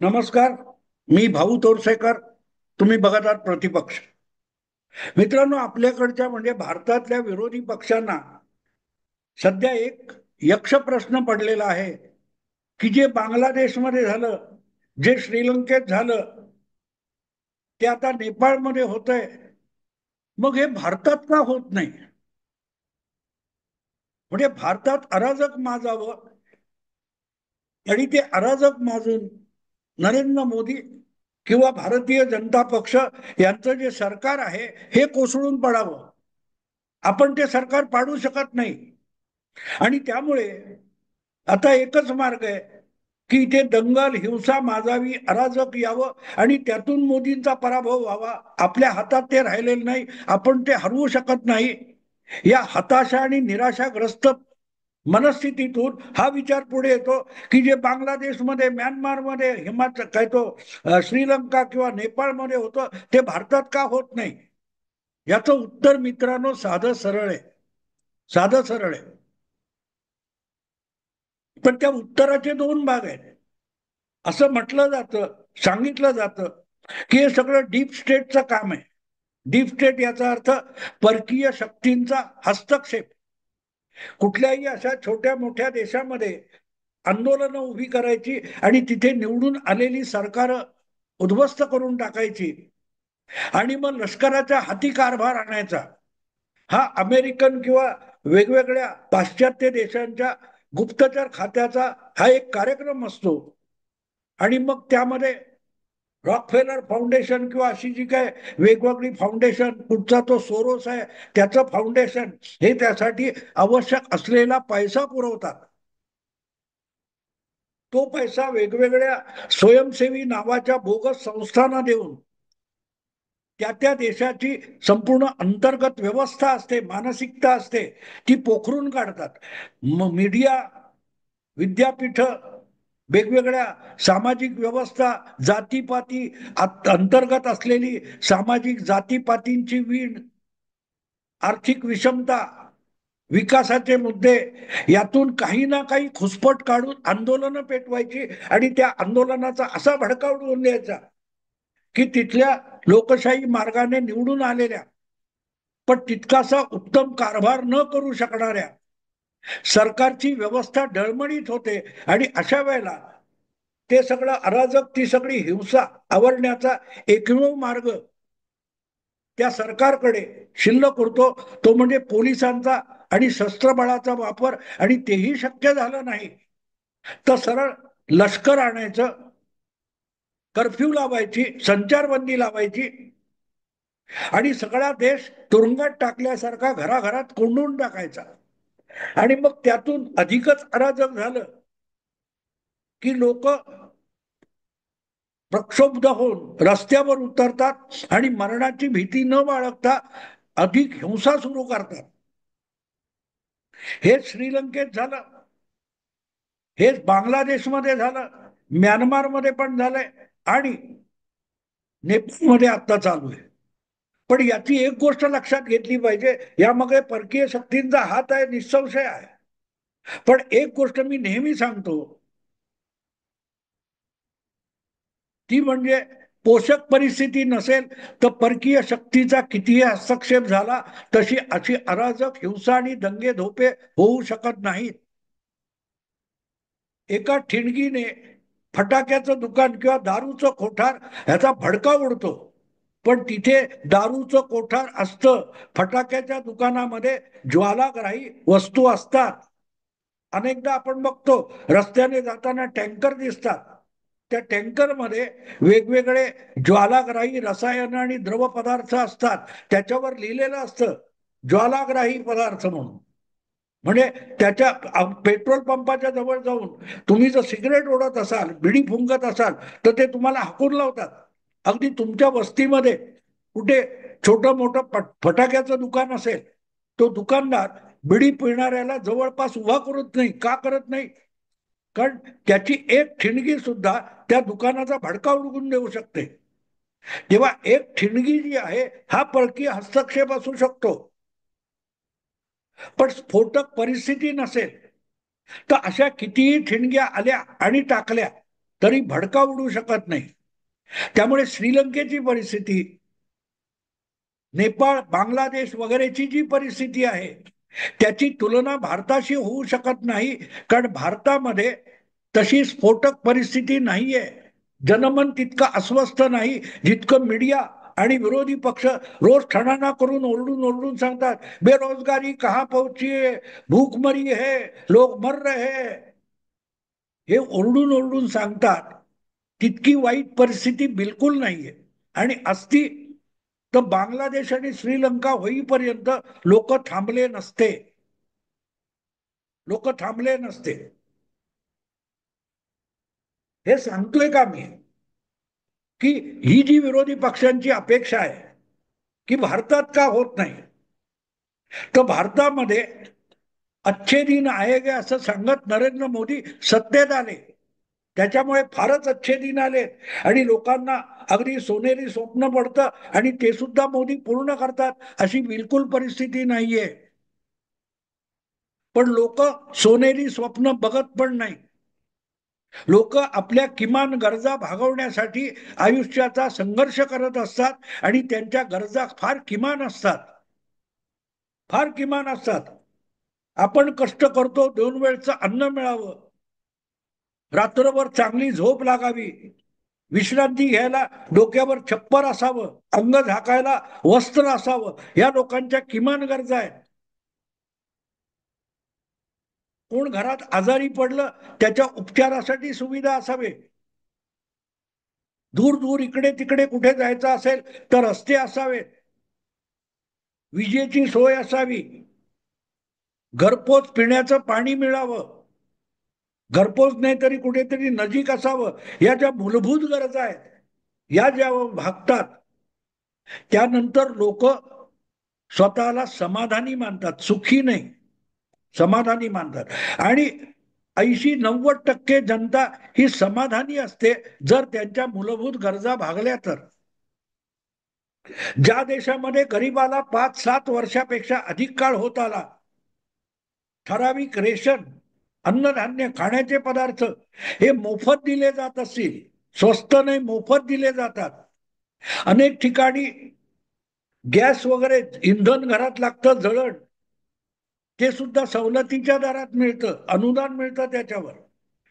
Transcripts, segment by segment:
नमस्कार. मी भाऊ तोरसेकर. तुम्ही बघत आहात प्रतिपक्ष. मित्रांनो, आपल्याकडच्या म्हणजे भारतातल्या विरोधी पक्षांना सध्या एक यक्ष प्रश्न पडलेला आहे की जे बांगलादेशमध्ये झालं, जे श्रीलंकेत झालं, ते आता नेपाळमध्ये होतंय. मग हे भारतात का होत नाही? म्हणजे भारतात अराजक माजावं आणि ते अराजक माजून नरेंद्र मोदी किंवा भारतीय जनता पक्ष यांचं जे सरकार आहे हे कोसळून पडावं. आपण ते सरकार पाडू शकत नाही. आणि त्यामुळे आता एकच मार्ग आहे की इथे दंगल हिंसा माजावी, अराजक यावं आणि त्यातून मोदींचा पराभव व्हावा. आपल्या हातात ते राहिलेलं नाही, आपण ते हरवू शकत नाही. या हताशा आणि निराशाग्रस्त मनस्थितीतून हा विचार पुढे येतो की जे बांगलादेशमध्ये, म्यानमारमध्ये, हिमाचल काय तो श्रीलंका किंवा नेपाळमध्ये होतं ते भारतात का होत नाही? याचं उत्तर मित्रांनो साधं सरळ आहे. साधं सरळ आहे. पण त्या उत्तराचे दोन भाग आहेत. असं म्हटलं जातं, सांगितलं जातं की हे सगळं डीप स्टेटचं काम आहे. डीप स्टेट याचा अर्थ परकीय शक्तींचा हस्तक्षेप. कुठल्याही अशा छोट्या मोठ्या देशामध्ये आंदोलनं उभी करायची आणि तिथे निवडून आलेली सरकार उद्ध्वस्त करून टाकायची आणि मग लष्कराच्या हाती कारभार आणायचा. हा अमेरिकन किंवा वेगवेगळ्या पाश्चात्य देशांच्या गुप्तचर खात्याचा हा एक कार्यक्रम असतो. आणि मग त्यामध्ये रॉकफेलर फाउंडेशन किंवा अशी जी काय वेगवेगळी फाउंडेशन, कुठचा तो सोरोस आहे त्याचं फाउंडेशन, हे त्यासाठी आवश्यक असलेला पैसा पुरवतात. तो पैसा वेगवेगळ्या स्वयंसेवी नावाच्या बोगस संस्थांना देऊन त्या त्या देशाची संपूर्ण अंतर्गत व्यवस्था असते, मानसिकता असते, ती पोखरून काढतात. मीडिया, विद्यापीठ, वेगवेगळ्या सामाजिक व्यवस्था, जातीपाती अंतर्गत असलेली सामाजिक जातीपातींची वीण, आर्थिक विषमता, विकासाचे मुद्दे, यातून काही ना काही खुसपट काढून आंदोलनं पेटवायची आणि त्या आंदोलनाचा असा भडका उडवून द्यायचा की तिथल्या लोकशाही मार्गाने निवडून आलेल्या पण तितकासा उत्तम कारभार न करू शकणाऱ्या सरकारची व्यवस्था डळमळीत होते. आणि अशा वेळेला ते सगळं अराजक, ती सगळी हिंसा आवरण्याचा एकमेव मार्ग त्या सरकारकडे शिल्लक उरतो, तो म्हणजे पोलिसांचा आणि शस्त्रबळाचा वापर. आणि तेही शक्य झालं नाही तर सरळ लष्कर आणायचं, कर्फ्यू लावायची, संचारबंदी लावायची आणि सगळा देश तुरुंगात टाकल्यासारखा घराघरात कोंडून टाकायचा. आणि मग त्यातून अधिकच अराजक झालं की लोक प्रक्षुब्ध होऊन रस्त्यावर उतरतात आणि मरणाची भीती न बाळगता अधिक हिंसा सुरू करतात. हे श्रीलंकेत झालं, हेच बांगलादेशमध्ये झालं, म्यानमारमध्ये पण झालंय आणि नेपाळमध्ये आता चालू आहे. पण याची एक गोष्ट लक्षात घेतली पाहिजे, यामध्ये परकीय शक्तींचा हात आहे, निसंशय आहे. पण एक गोष्ट मी नेहमी सांगतो, ती म्हणजे पोषक परिस्थिती नसेल तर परकीय शक्तीचा कितीही हस्तक्षेप झाला तशी अशी अराजक हिंसा आणि दंगे धोपे होऊ शकत नाहीत. एका ठिणगीने फटाक्याचं दुकान किंवा दारूचं कोठार ह्याचा भडका उडतो. पण तिथे दारूचं कोठार असतं, फटाक्याच्या दुकानामध्ये ज्वालाग्राही वस्तू असतात. अनेकदा आपण बघतो रस्त्याने जाताना टँकर दिसतात, त्या टँकरमध्ये वेगवेगळे ज्वालाग्राही रसायन आणि द्रव पदार्थ असतात. त्याच्यावर लिहिलेलं असतं ज्वालाग्राही पदार्थ म्हणून. म्हणजे त्याच्या पेट्रोल पंपाच्या जवळ जाऊन तुम्ही जर सिगरेट ओढत असाल, बिडी फुंकत असाल तर ते तुम्हाला हाकून लावतात. अगदी तुमच्या वस्तीमध्ये कुठे छोटं मोठं फटाक्याचं दुकान असेल, तो दुकानदार बिडी पिणाऱ्याला जवळपास उभा करत नाही. का करत नाही? कारण त्याची एक ठिणगी सुद्धा त्या दुकानाचा भडका उडवून देऊ शकते. तेव्हा एक ठिणगी जी आहे हा परकीय हस्तक्षेप असू शकतो. पण स्फोटक परिस्थिती नसेल तर अशा कितीही ठिणग्या आल्या आणि टाकल्या तरी भडका उडू शकत नाही. त्यामुळे श्रीलंकेची परिस्थिती, नेपाळ, बांगलादेश वगैरेची जी परिस्थिती आहे त्याची तुलना भारताशी होऊ शकत नाही. कारण भारतामध्ये तशी स्फोटक परिस्थिती नाहीये. जनमन तितकं अस्वस्थ नाही जितकं मीडिया आणि विरोधी पक्ष रोज ठणाणा करून ओरडून ओरडून सांगतात, बेरोजगारी कहाँ पहुंची है, भूखमरी है, लोग मर रहे हैं. हे ओरडून ओरडून सांगतात. तितकी वाईट परिस्थिती बिलकुल नाहीये. आणि असती तर बांगलादेश आणि श्रीलंका होईपर्यंत लोक थांबले नसते. लोक थांबले नसते. हे सांगतोय का मी की ही जी विरोधी पक्षांची अपेक्षा आहे की भारतात का होत नाही, तर भारतामध्ये अच्छे दिन आएगे असं सांगत नरेंद्र मोदी सत्तेत आले. त्याच्यामुळे फारच अच्छे दिन आले आणि लोकांना अगदी सोनेरी स्वप्न पडतं आणि ते सुद्धा मोदी पूर्ण करतात अशी बिलकुल परिस्थिती नाहीये. पण लोक सोनेरी स्वप्न बघत पण नाही. लोक आपल्या किमान गरजा भागवण्यासाठी आयुष्याचा संघर्ष करत असतात आणि त्यांच्या गरजा फार किमान असतात. फार किमान असतात. आपण कष्ट करतो 2 वेळचं अन्न मिळावं, रात्रभर चांगली झोप लागावी, विश्रांती घ्यायला डोक्यावर छप्पर असावं, अंग झाकायला वस्त्र असावं, या लोकांच्या किमान गरजा आहेत. कोण घरात आजारी पडलं त्याच्या उपचारासाठी सुविधा असावे, दूर दूर इकडे तिकडे कुठे जायचं असेल तर रस्ते असावेत, विजेची सोय असावी, घरपोच पिण्याचं पाणी मिळावं, घरपोच नाही तरी कुठेतरी नजीक असावं. या ज्या मूलभूत गरजा आहेत या ज्या भागतात, त्यानंतर लोक स्वतःला समाधानी मानतात, सुखी नाही, समाधानी मानतात. आणि 80-90% जनता ही समाधानी असते जर त्यांच्या मूलभूत गरजा भागल्या तर. ज्या देशामध्ये गरीबाला 5-7 वर्षापेक्षा अधिक काळ होत आला, ठराविक रेशन, अन्नधान्य, खाण्याचे पदार्थ हे मोफत दिले जात असतील, स्वस्त नाही मोफत दिले जातात. अनेक ठिकाणी गॅस वगैरे इंधन घरात लागतं जळण, ते सुद्धा सवलतीच्या दरात मिळतं, अनुदान मिळतं त्याच्यावर.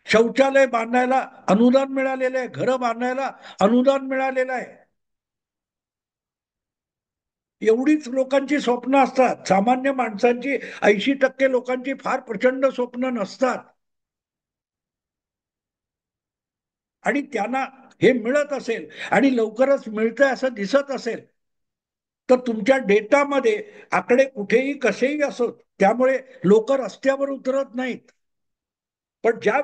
शौचालय बांधायला अनुदान मिळालेलं आहे, घरं बांधायला अनुदान मिळालेलं आहे. एवढीच लोकांची स्वप्न असतात. सामान्य माणसांची 80% लोकांची फार प्रचंड स्वप्न नसतात. आणि त्यांना हे मिळत असेल आणि लवकरच मिळतंय असं दिसत असेल तर तुमच्या डेटामध्ये आकडे कुठेही कसेही असोत, त्यामुळे लोक रस्त्यावर उतरत नाहीत. पण ज्या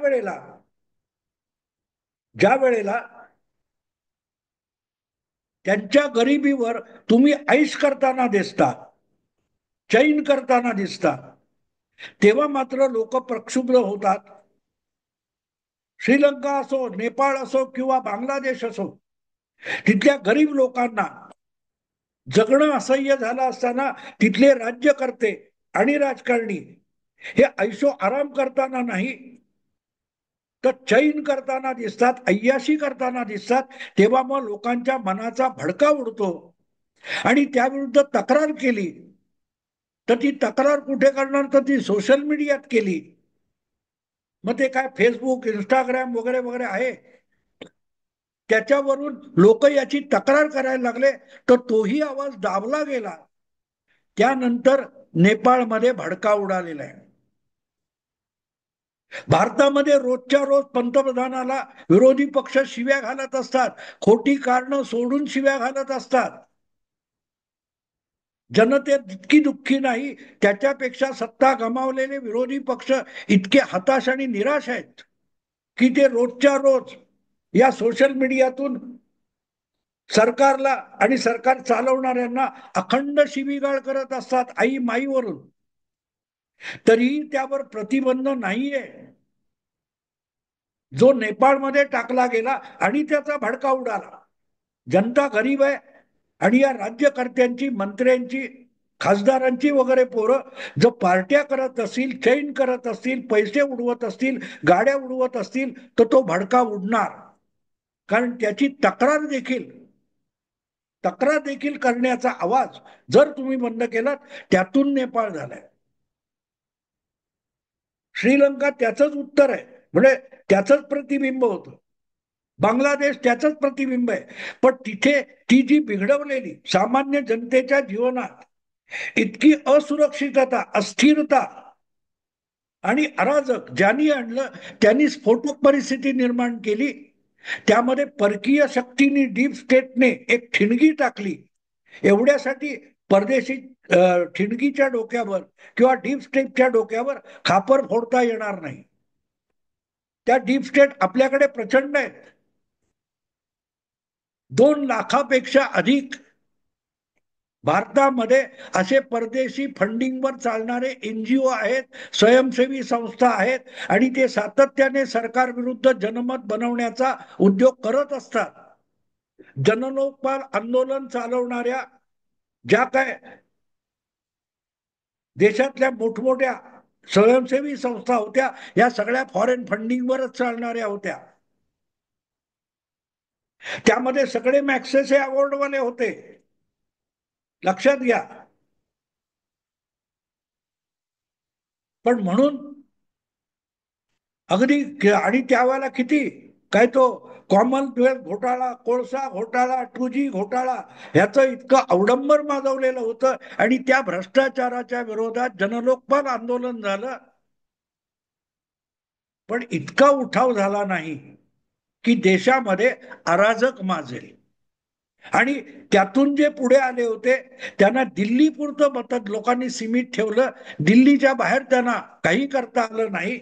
वेळेला त्यांच्या गरिबीवर तुम्ही ऐश करताना दिसता, चैन करताना दिसता, तेव्हा मात्र लोक प्रक्षुब्ध होतात. श्रीलंका असो, नेपाळ असो किंवा बांगलादेश असो, तिथल्या गरीब लोकांना जगणं असह्य झालं असताना तिथले राज्यकर्ते आणि राजकारणी हे ऐशो आराम करताना नाही तर चैन करताना दिसतात, अय्याशी करताना दिसतात. तेव्हा मग लोकांच्या मनाचा भडका उडतो आणि त्याविरुद्ध तक्रार केली तर ती तक्रार कुठे करणार, तर ती सोशल मीडियात केली. मग ते काय फेसबुक, इंस्टाग्राम वगैरे वगैरे आहे, त्याच्यावरून लोक याची तक्रार करायला लागले तर तोही आवाज दाबला गेला. त्यानंतर नेपाळमध्ये भडका उडालेला आहे. भारतामध्ये रोजच्या रोज पंतप्रधानाला विरोधी पक्ष शिव्या घालत असतात, खोटी कारणं सोडून शिव्या घालत असतात. जनतेत इतकी दुःखी नाही, त्याच्यापेक्षा सत्ता गमावलेले विरोधी पक्ष इतके हताश आणि निराश आहेत की ते रोजच्या रोज या सोशल मीडियातून सरकारला आणि सरकार चालवणाऱ्यांना अखंड शिवीगाळ करत असतात, आई माईवरून. तरीही त्यावर प्रतिबंध नाहीये. जो नेपाळमध्ये टाकला गेला आणि त्याचा भडका उडाला. जनता गरीब आहे आणि या राज्यकर्त्यांची, मंत्र्यांची खासदारांची वगैरे पोरं जर पार्ट्या करत असतील, चैन करत असतील, पैसे उडवत असतील, गाड्या उडवत असतील, तर तो भडका उडणार. कारण त्याची तक्रार देखील करण्याचा आवाज जर तुम्ही बंद केलात, त्यातून नेपाळ झालाय. श्रीलंका त्याचंच उत्तर आहे, म्हणजे त्याचंच प्रतिबिंब होतं. बांगलादेश त्याचंच प्रतिबिंब आहे. पण तिथे ती जी बिघडवलेली सामान्य जनतेच्या जीवनात इतकी असुरक्षितता, अस्थिरता आणि अराजक ज्यांनी आणलं, त्यांनी स्फोटक परिस्थिती निर्माण केली. त्यामध्ये परकीय शक्तींनी, डीप स्टेटने एक ठिणगी टाकली. एवढ्यासाठी परदेशी ठिणगीच्या डोक्यावर किंवा डीप स्टेटच्या डोक्यावर खापर फोडता येणार नाही. त्या डीप स्टेट आपल्याकडे प्रचंड आहेत. 2 लाखापेक्षा अधिक भारतामध्ये असे परदेशी फंडिंगवर चालणारे एनजीओ आहेत, स्वयंसेवी संस्था आहेत, आणि ते सातत्याने सरकार विरुद्ध जनमत बनवण्याचा उद्योग करत असतात. जनलोकपाल आंदोलन चालवणाऱ्या ज्या काय देशातल्या मोठमोठ्या स्वयंसेवी संस्था होत्या, या सगळ्या फॉरेन फंडिंगवरच चालणाऱ्या होत्या. त्यामध्ये सगळे मॅक्सेसे अवॉर्डवाले होते, लक्षात घ्या. पण म्हणून अगदी, आणि त्यावेळेला किती काय तो कॉमनवेल्थ घोटाळा, कोळसा घोटाळा, 2G घोटाळा, ह्याचं इतकं अवडंबर माजवलेलं होतं. आणि त्या भ्रष्टाचाराच्या विरोधात जनलोकपाल आंदोलन झालं. पण इतका उठाव झाला नाही की देशामध्ये अराजक माजेल. आणि त्यातून जे पुढे आले होते त्यांना दिल्ली पुरतं मत लोकांनी सीमित ठेवलं. दिल्लीच्या बाहेर त्यांना काही करता आलं नाही.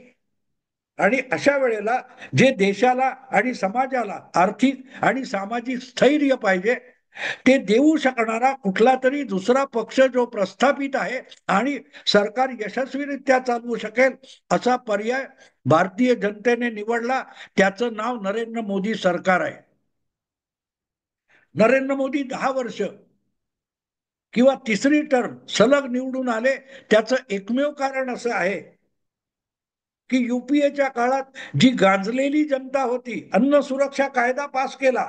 आणि अशा वेळेला जे देशाला आणि समाजाला आर्थिक आणि सामाजिक स्थैर्य पाहिजे, ते देऊ शकणारा कुठला तरी दुसरा पक्ष जो प्रस्थापित आहे आणि सरकार यशस्वीरित्या चालवू शकेल, असा पर्याय भारतीय जनतेने निवडला. त्याचं नाव नरेंद्र मोदी सरकार आहे. नरेंद्र मोदी 10 वर्ष किंवा तिसरी टर्म सलग निवडून आले. त्याचं एकमेव कारण असं आहे की युपीएच्या काळात जी गांजलेली जनता होती, अन्न सुरक्षा कायदा पास केला.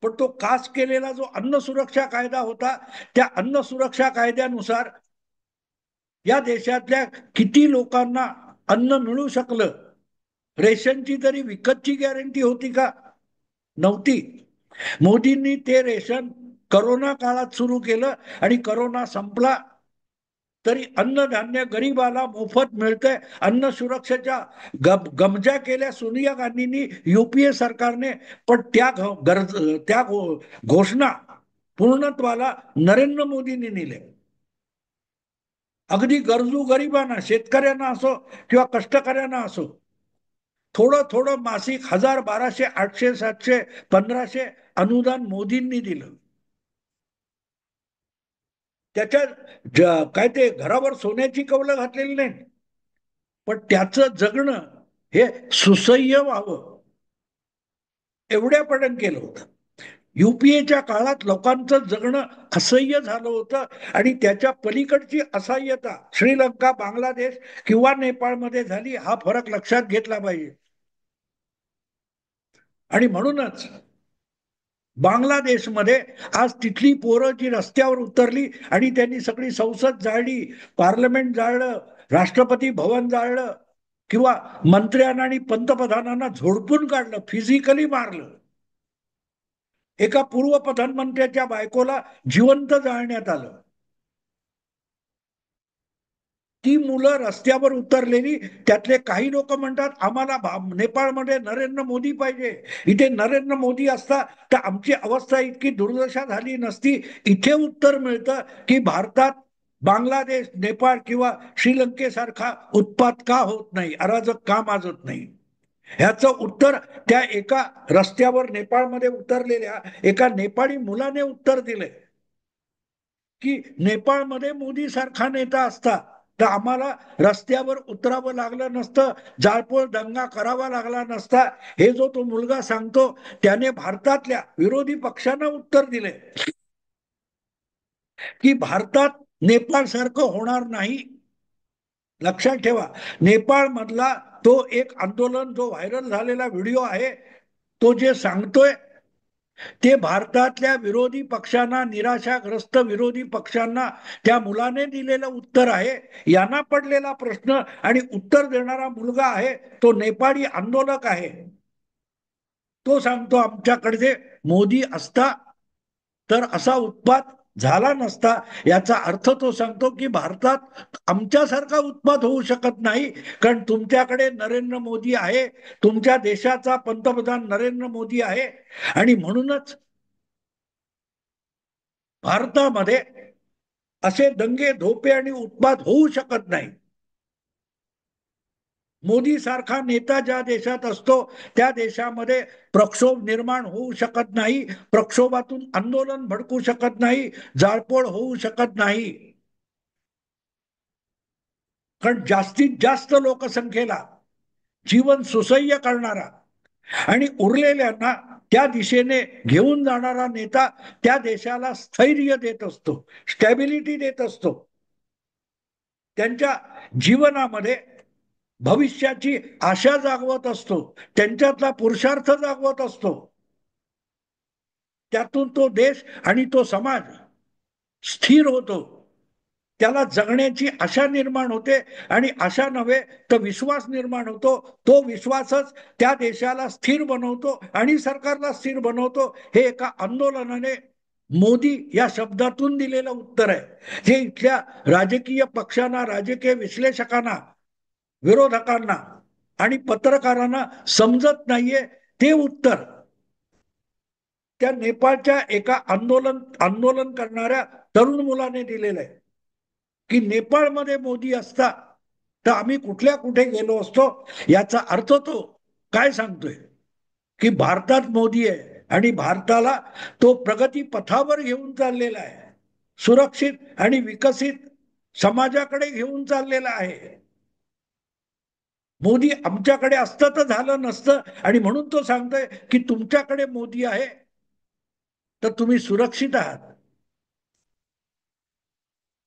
पण तो पास केलेला जो अन्न सुरक्षा कायदा होता, त्या अन्न सुरक्षा कायद्यानुसार या देशातल्या किती लोकांना अन्न मिळू शकलं? रेशनची तरी विकतची गॅरंटी होती का? नव्हती. मोदींनी ते रेशन करोना काळात सुरू केलं आणि करोना संपला तरी अन्नधान्य गरीबाला मोफत मिळतंय. अन्न सुरक्षेच्या गमजा केल्या सोनिया गांधींनी, युपीए सरकारने. पण त्या घोषणा पूर्णत्वाला नरेंद्र मोदींनी नेले. अगदी गरजू गरिबांना, शेतकऱ्यांना असो किंवा कष्टकऱ्यांना असो, थोडं थोडं मासिक 1000, 1200, 800, 700, 1500 अनुदान मोदींनी दिलं. त्याच्यात काय ते घरावर सोन्याची कवलं घातलेली नाही, पण त्याचं जगणं हे सुसह्य व्हावं एवढ्यापर्यंत केलं होतं. युपीएच्या काळात लोकांचं जगणं असह्य झालं होतं. आणि त्याच्या पलीकडची असह्यता श्रीलंका, बांगलादेश किंवा नेपाळमध्ये झाली. हा फरक लक्षात घेतला पाहिजे. आणि म्हणूनच बांगलादेशमध्ये आज तिथली पोरं जी रस्त्यावर उतरली आणि त्यांनी सगळी संसद जाळली, पार्लमेंट जाळलं, राष्ट्रपती भवन जाळलं, किंवा मंत्र्यांना आणि पंतप्रधानांना झोडपून काढलं, फिजिकली मारलं. एका पूर्व प्रधानमंत्र्याच्या बायकोला जिवंत जाळण्यात आलं. ती मुलं रस्त्यावर उतरलेली, त्यातले काही लोक म्हणतात आम्हाला नेपाळमध्ये नरेंद्र मोदी पाहिजे. इथे नरेंद्र मोदी असता तर आमची अवस्था इतकी दुर्दशा झाली नसती. इथे उत्तर मिळतं की भारतात बांगलादेश, नेपाळ किंवा श्रीलंकेसारखा उत्पात का होत नाही, अराजक का माजत नाही. ह्याचं उत्तर त्या एका रस्त्यावर नेपाळमध्ये उतरलेल्या एका नेपाळी मुलाने उत्तर दिलंय की नेपाळमध्ये मोदी सारखा नेता असता तर आम्हाला रस्त्यावर उतरावं लागलं नसतं, जाळपोळ दंगा करावा लागला नसता. हे जो तो मुलगा सांगतो त्याने भारतातल्या विरोधी पक्षांना उत्तर दिले. की भारतात नेपाळ सारखं होणार नाही. लक्षात ठेवा, नेपाळ मधला तो एक आंदोलन, जो व्हायरल झालेला व्हिडिओ आहे, तो जे सांगतोय ते भारतातल्या विरोधी पक्षांना, निराशाग्रस्त विरोधी पक्षांना त्या मुलाने दिलेलं उत्तर आहे. यांना पडलेला प्रश्न आणि उत्तर देणारा मुलगा आहे तो नेपाळी आंदोलक आहे. तो सांगतो आमच्याकडे मोदी असता तर असा उत्पात झाला नसता. याचा अर्थ तो सांगतो की भारतात आमच्यासारखा उत्पात होऊ शकत नाही, कारण तुमच्याकडे नरेंद्र मोदी आहे, तुमच्या देशाचा पंतप्रधान नरेंद्र मोदी आहे, आणि म्हणूनच भारतामध्ये असे दंगे धोपे आणि उत्पात होऊ शकत नाही. मोदी सारखा नेता ज्या देशात असतो त्या देशामध्ये प्रक्षोभ निर्माण होऊ शकत नाही, प्रक्षोभातून आंदोलन भडकू शकत नाही, जाळपोळ होऊ शकत नाही. कारण जास्तीत जास्त लोकसंख्येला जीवन सुसह्य करणारा आणि उरलेल्यांना त्या दिशेने घेऊन जाणारा नेता त्या देशाला स्थैर्य देत असतो, स्टॅबिलिटी देत असतो, त्यांच्या जीवनामध्ये भविष्याची आशा जागवत असतो, त्यांच्यातला पुरुषार्थ जागवत असतो. त्यातून तो देश आणि तो समाज स्थिर होतो, त्याला जगण्याची आशा निर्माण होते, आणि आशा नव्हे तर विश्वास निर्माण होतो. तो विश्वासच त्या देशाला स्थिर बनवतो आणि सरकारला स्थिर बनवतो. हे एका आंदोलनाने मोदी या शब्दातून दिलेलं उत्तर आहे, जे इथल्या राजकीय पक्षांना, राजकीय विश्लेषकांना, विरोधकांना आणि पत्रकारांना समजत नाहीये. ते उत्तर त्या नेपाळच्या एका आंदोलन करणाऱ्या तरुण मुलाने दिलेलं आहे, की नेपाळमध्ये मोदी असता तर आम्ही कुठल्या कुठे गेलो असतो. याचा अर्थ तो काय सांगतोय, की भारतात मोदी आहे आणि भारताला तो प्रगती पथावर घेऊन चाललेला आहे, सुरक्षित आणि विकसित समाजाकडे घेऊन चाललेला आहे. मोदी आमच्याकडे असतं तर झालं नसतं, आणि म्हणून तो सांगतोय की तुमच्याकडे मोदी आहे तर तुम्ही सुरक्षित आहात,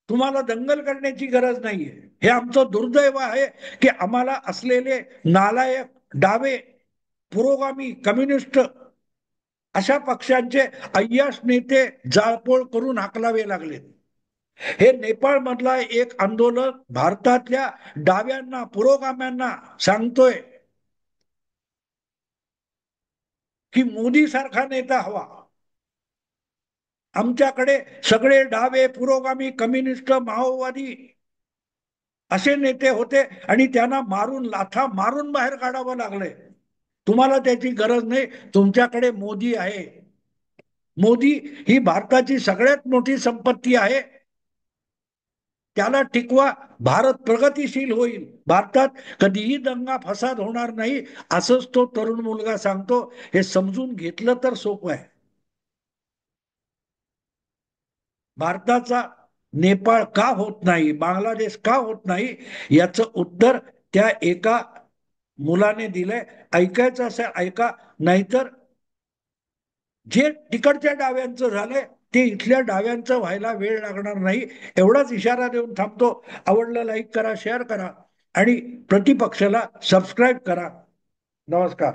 तुम्हाला दंगल करण्याची गरज नाहीये. हे आमचं दुर्दैव आहे की आम्हाला असलेले नालायक, डावे, पुरोगामी, कम्युनिस्ट अशा पक्षांचे अय्याश नेते जाळपोळ करून हाकलावे लागले. हे नेपाळ मधला एक आंदोलक भारतातल्या डाव्यांना, पुरोगाम्यांना सांगतोय की मोदी सारखा नेता हवा. आमच्याकडे सगळे डावे, पुरोगामी, कम्युनिस्ट, माओवादी असे नेते होते आणि त्यांना मारून, लाथा मारून बाहेर काढावं लागलंय. तुम्हाला त्याची गरज नाही, तुमच्याकडे मोदी आहे. मोदी ही भारताची सगळ्यात मोठी संपत्ती आहे, त्याला टिकवा. भारत प्रगतीशील होईल, भारतात कधीही दंगा फसाद होणार नाही, असंच तो तरुण मुलगा सांगतो. हे समजून घेतलं तर सोपं आहे. भारताचा नेपाळ का होत नाही, बांगलादेश का होत नाही, याचं उत्तर त्या एका मुलाने दिलंय. ऐकायचं असेल ऐका, नाहीतर जे तिकडच्या डाव्यांचं झालंय ते इथल्या डाव्यांचं व्हायला वेळ लागणार नाही. एवढाच इशारा देऊन थांबतो. आवडलं लाईक करा, शेअर करा आणि प्रतिपक्षाला सबस्क्राईब करा. नमस्कार.